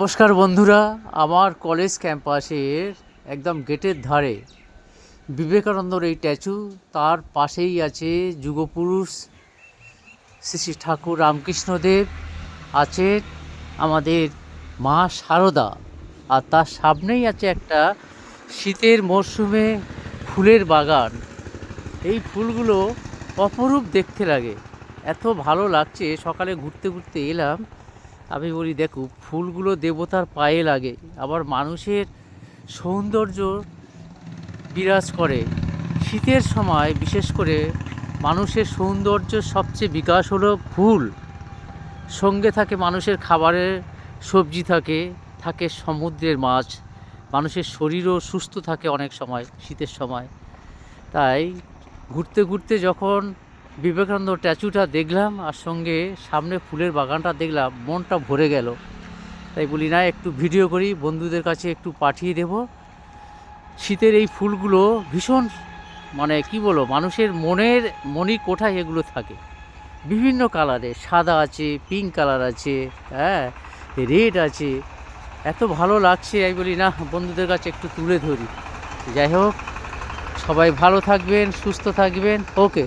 নমস্কার বন্ধুরা, আমার কলেজ ক্যাম্পাসের একদম গেটের ধারে বিবেকানন্দর এই স্ট্যাচু, তার পাশেই আছে যুগপুরুষ শ্রী শ্রী ঠাকুর রামকৃষ্ণদেব, আছে আমাদের মা শারদা, আর তার সামনেই আছে একটা শীতের মরশুমে ফুলের বাগান। এই ফুলগুলো অপরূপ দেখতে লাগে, এত ভালো লাগছে। সকালে ঘুরতে ঘুরতে এলাম, আমি বলি দেখো ফুলগুলো দেবতার পায়ে লাগে, আবার মানুষের সৌন্দর্য বিরাজ করে। শীতের সময় বিশেষ করে মানুষের সৌন্দর্য সবচেয়ে বিকাশ হলো ফুল। সঙ্গে থাকে মানুষের খাবারের সবজি, থাকে থাকে সমুদ্রের মাছ, মানুষের শরীরও সুস্থ থাকে অনেক সময় শীতের সময়। তাই ঘুরতে ঘুরতে যখন বিবেকানন্দ স্ট্যাচুটা দেখলাম আর সঙ্গে সামনে ফুলের বাগানটা দেখলাম, মনটা ভরে গেল। তাই বলি না, একটু ভিডিও করি, বন্ধুদের কাছে একটু পাঠিয়ে দেব। শীতের এই ফুলগুলো ভীষণ, মানে কি বলবো, মানুষের মনের কোঠায় এগুলো থাকে বিভিন্ন কালারে, সাদা আছে, পিঙ্ক কালার আছে, হ্যাঁ, রেড আছে। এত ভালো লাগছে, আমি বলি না বন্ধুদের কাছে একটু তুলে ধরি। যাই হোক, সবাই ভালো থাকবেন, সুস্থ থাকবেন। ওকে।